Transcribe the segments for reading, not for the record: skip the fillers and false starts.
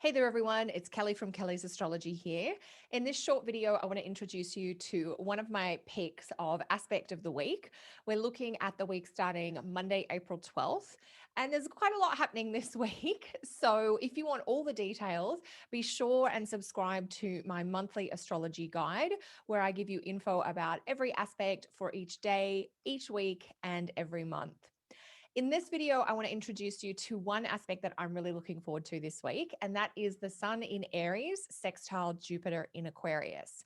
Hey there, everyone. It's Kelly from Kelly's Astrology here. In this short video, I want to introduce you to one of my picks of aspect of the week. We're looking at the week starting Monday, April 12th, and there's quite a lot happening this week. So if you want all the details, be sure and subscribe to my monthly astrology guide, where I give you info about every aspect for each day, each week, and every month. In this video, I want to introduce you to one aspect that I'm really looking forward to this week, and that is the Sun in Aries, sextile Jupiter in Aquarius.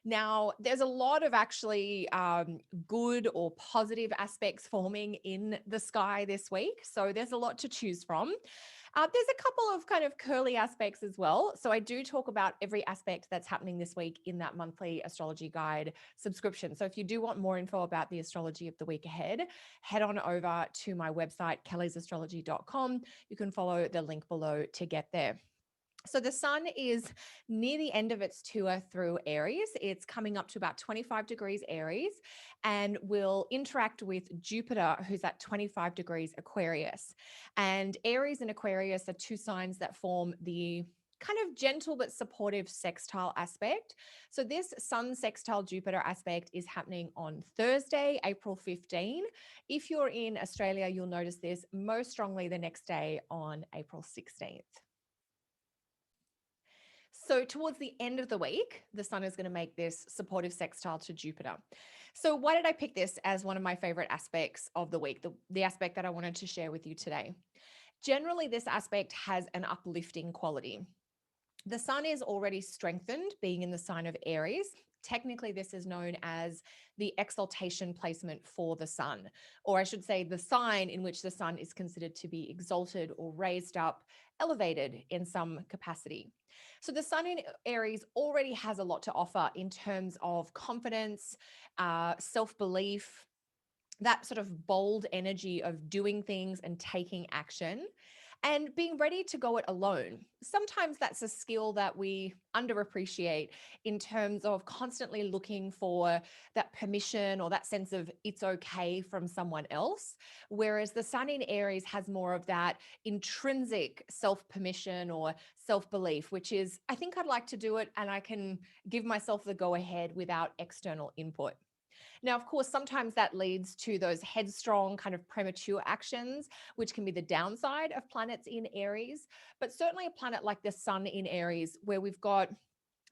Now, there's a lot of actually good or positive aspects forming in the sky this week, so there's a lot to choose from. There's a couple of kind of curly aspects as well. So I do talk about every aspect that's happening this week in that monthly astrology guide subscription. So if you do want more info about the astrology of the week ahead, head on over to my website, kellysastrology.com. You can follow the link below to get there. So the sun is near the end of its tour through Aries. It's coming up to about 25 degrees Aries and will interact with Jupiter, who's at 25 degrees Aquarius. And Aries and Aquarius are two signs that form the kind of gentle but supportive sextile aspect. So this Sun sextile Jupiter aspect is happening on Thursday, April 15. If you're in Australia, you'll notice this most strongly the next day on April 16th. So towards the end of the week, the sun is going to make this supportive sextile to Jupiter. So why did I pick this as one of my favorite aspects of the week, the aspect that I wanted to share with you today? Generally, this aspect has an uplifting quality. The sun is already strengthened, being in the sign of Aries. Technically, this is known as the exaltation placement for the sun, or I should say the sign in which the sun is considered to be exalted or raised up, elevated in some capacity. So the sun in Aries already has a lot to offer in terms of confidence, self-belief, that sort of bold energy of doing things and taking action and being ready to go it alone. Sometimes that's a skill that we underappreciate in terms of constantly looking for that permission or that sense of it's okay from someone else. Whereas the sun in Aries has more of that intrinsic self-permission or self-belief, which is, I think I'd like to do it and I can give myself the go ahead without external input. Now, of course, sometimes that leads to those headstrong kind of premature actions, which can be the downside of planets in Aries. But certainly a planet like the sun in Aries, where we've got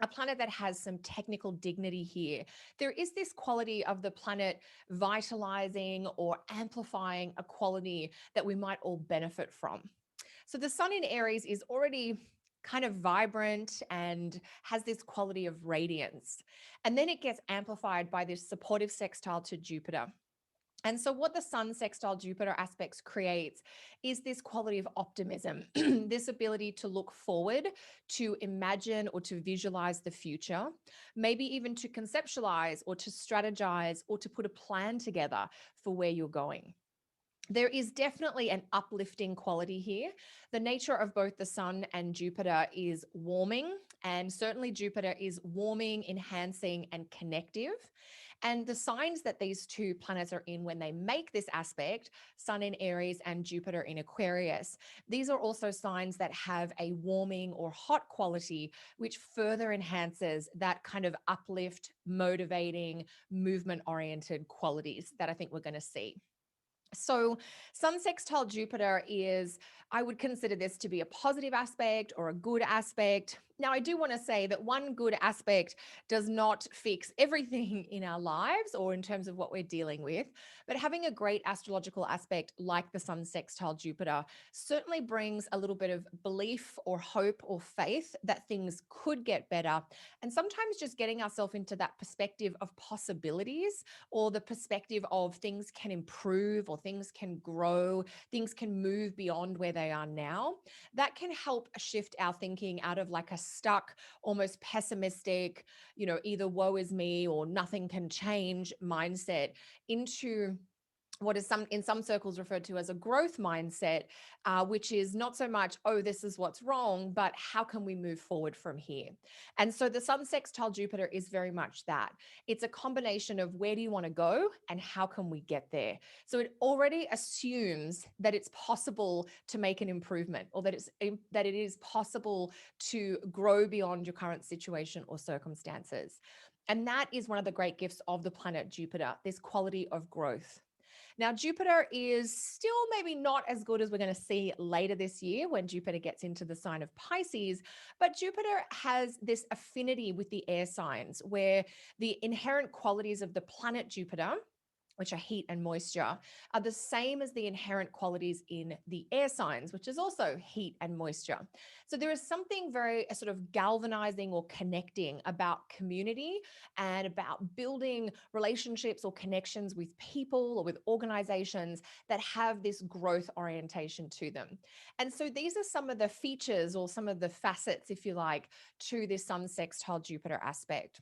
a planet that has some technical dignity here. There is this quality of the planet vitalizing or amplifying a quality that we might all benefit from. So the sun in Aries is already kind of vibrant and has this quality of radiance. And then it gets amplified by this supportive sextile to Jupiter. And so, what the Sun sextile Jupiter aspects creates is this quality of optimism, this ability to look forward, to imagine or to visualize the future, maybe even to conceptualize or to strategize or to put a plan together for where you're going. There is definitely an uplifting quality here. The nature of both the sun and Jupiter is warming, and certainly Jupiter is warming, enhancing, and connective. And the signs that these two planets are in when they make this aspect, Sun in Aries and Jupiter in Aquarius, these are also signs that have a warming or hot quality, which further enhances that kind of uplift, motivating, movement-oriented qualities that I think we're going to see. So Sun sextile Jupiter is, I would consider this to be a positive aspect or a good aspect. Now, I do want to say that one good aspect does not fix everything in our lives or in terms of what we're dealing with, but having a great astrological aspect like the Sun sextile Jupiter certainly brings a little bit of belief or hope or faith that things could get better. And sometimes just getting ourselves into that perspective of possibilities or the perspective of things can improve or things can grow, things can move beyond where they are now, that can help shift our thinking out of like a stuck, almost pessimistic, either woe is me or nothing can change mindset into what is in some circles referred to as a growth mindset, which is not so much, oh, this is what's wrong, but how can we move forward from here? And so the Sun sextile Jupiter is very much that. It's a combination of where do you want to go and how can we get there? So it already assumes that it's possible to make an improvement, or that it is possible to grow beyond your current situation or circumstances. And that is one of the great gifts of the planet Jupiter, this quality of growth. Now, Jupiter is still maybe not as good as we're going to see later this year when Jupiter gets into the sign of Pisces, but Jupiter has this affinity with the air signs where the inherent qualities of the planet Jupiter, which are heat and moisture, are the same as the inherent qualities in the air signs, which is also heat and moisture. So there is something very sort of galvanizing or connecting about community and about building relationships or connections with people or with organizations that have this growth orientation to them. And so these are some of the features or some of the facets, if you like, to this Sun sextile Jupiter aspect.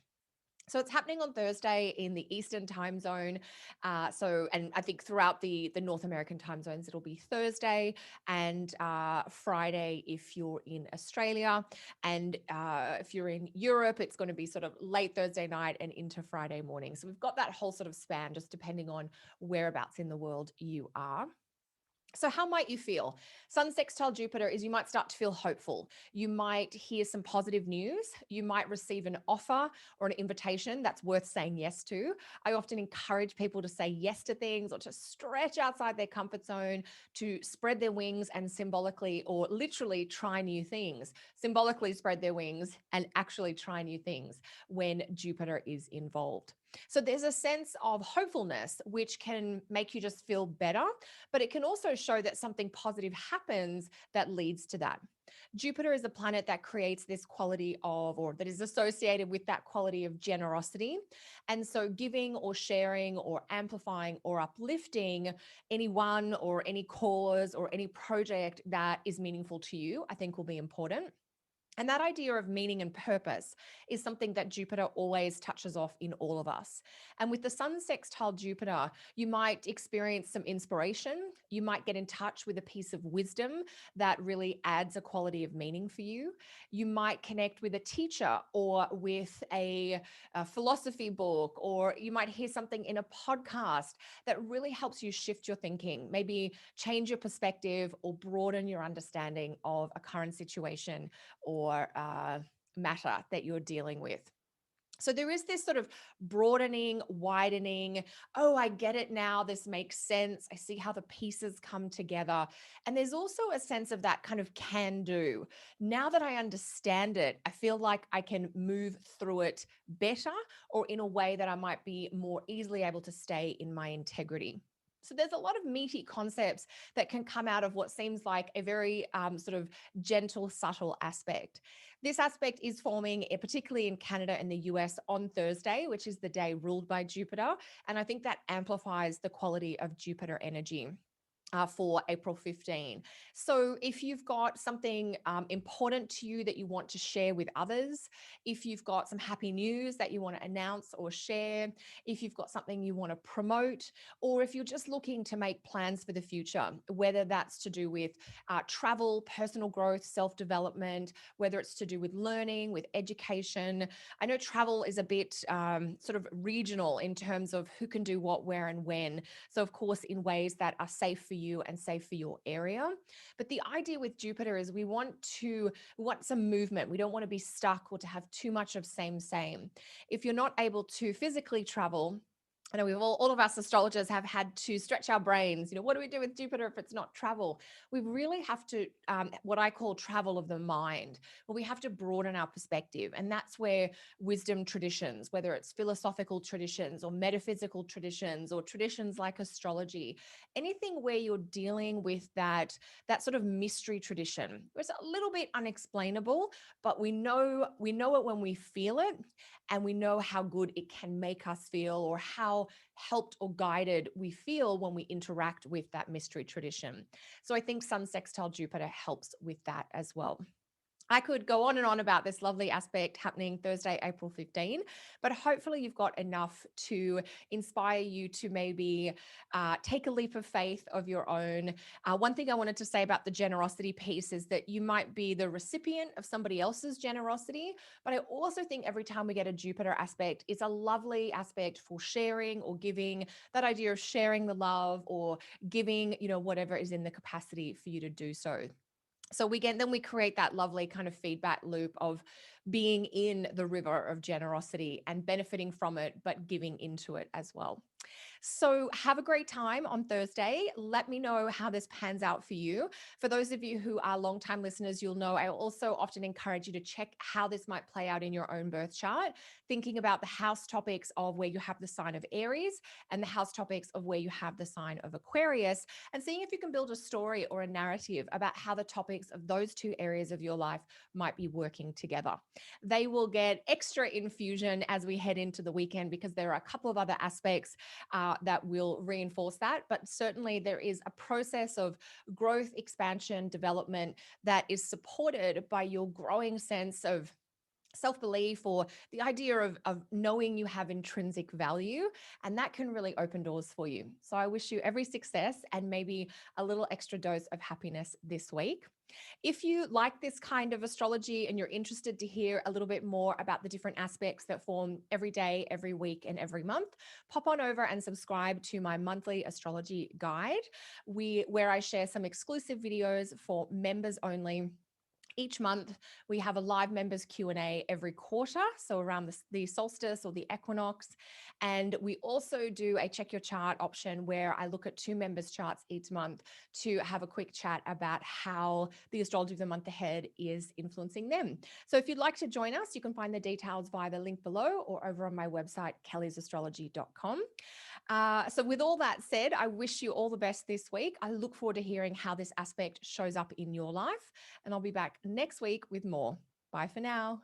So it's happening on Thursday in the Eastern time zone. And I think throughout the North American time zones, it'll be Thursday and Friday if you're in Australia. And if you're in Europe, it's going to be sort of late Thursday night and into Friday morning. So we've got that whole sort of span, just depending on whereabouts in the world you are. So, how might you feel? Sun sextile Jupiter is you might start to feel hopeful. You might hear some positive news. You might receive an offer or an invitation that's worth saying yes to. I often encourage people to say yes to things or to stretch outside their comfort zone, to spread their wings and symbolically or literally try new things. Symbolically spread their wings and actually try new things when Jupiter is involved. So there's a sense of hopefulness, which can make you just feel better, but it can also show that something positive happens that leads to that. Jupiter is a planet that creates this quality of, or that is associated with that quality of generosity. And so giving or sharing or amplifying or uplifting anyone or any cause or any project that is meaningful to you, I think will be important. And that idea of meaning and purpose is something that Jupiter always touches off in all of us. And with the Sun sextile Jupiter, you might experience some inspiration. You might get in touch with a piece of wisdom that really adds a quality of meaning for you. You might connect with a teacher or with a philosophy book, or you might hear something in a podcast that really helps you shift your thinking, maybe change your perspective or broaden your understanding of a current situation or matter that you're dealing with. So there is this sort of broadening, widening. Oh, I get it now. This makes sense. I see how the pieces come together. And there's also a sense of that kind of can do. Now that I understand it, I feel like I can move through it better or in a way that I might be more easily able to stay in my integrity. So there's a lot of meaty concepts that can come out of what seems like a very sort of gentle, subtle aspect. This aspect is forming, particularly in Canada and the US, on Thursday, which is the day ruled by Jupiter. And I think that amplifies the quality of Jupiter energy. For April 15. So, if you've got something important to you that you want to share with others, if you've got some happy news that you want to announce or share, if you've got something you want to promote, or if you're just looking to make plans for the future, whether that's to do with travel, personal growth, self development, whether it's to do with learning, with education. I know travel is a bit sort of regional in terms of who can do what, where, and when. So, of course, in ways that are safe for you and safe for your area. But the idea with Jupiter is we want some movement. We don't want to be stuck or to have too much of same. If you're not able to physically travel, I know all of us astrologers have had to stretch our brains. What do we do with Jupiter if it's not travel? We really have to, what I call travel of the mind. Well, we have to broaden our perspective. And that's where wisdom traditions, whether it's philosophical traditions or metaphysical traditions or traditions like astrology, anything where you're dealing with that sort of mystery tradition, where it's a little bit unexplainable, but we know it when we feel it, and we know how good it can make us feel or how helped or guided we feel when we interact with that mystery tradition. So I think Sun sextile Jupiter helps with that as well. I could go on and on about this lovely aspect happening Thursday, April 15, but hopefully you've got enough to inspire you to maybe take a leap of faith of your own. One thing I wanted to say about the generosity piece is that you might be the recipient of somebody else's generosity, but I also think every time we get a Jupiter aspect, it's a lovely aspect for sharing or giving, that idea of sharing the love or giving, whatever is in the capacity for you to do so. So then we create that lovely kind of feedback loop of being in the river of generosity and benefiting from it, but giving into it as well. So have a great time on Thursday. Let me know how this pans out for you. For those of you who are longtime listeners, you'll know I also often encourage you to check how this might play out in your own birth chart, thinking about the house topics of where you have the sign of Aries and the house topics of where you have the sign of Aquarius, and seeing if you can build a story or a narrative about how the topics of those two areas of your life might be working together. They will get extra infusion as we head into the weekend because there are a couple of other aspects that will reinforce that. But certainly there is a process of growth, expansion, development that is supported by your growing sense of self-belief or the idea of knowing you have intrinsic value, and that can really open doors for you. So I wish you every success and maybe a little extra dose of happiness this week. If you like this kind of astrology and you're interested to hear a little bit more about the different aspects that form every day, every week, and every month, pop on over and subscribe to my monthly astrology guide, where I share some exclusive videos for members only. Each month, we have a live members Q&A every quarter, so around the solstice or the equinox. And we also do a check your chart option where I look at two members' charts each month to have a quick chat about how the astrology of the month ahead is influencing them. So if you'd like to join us, you can find the details via the link below or over on my website, kellysastrology.com. So with all that said, I wish you all the best this week. I look forward to hearing how this aspect shows up in your life, and I'll be back next week with more. Bye for now.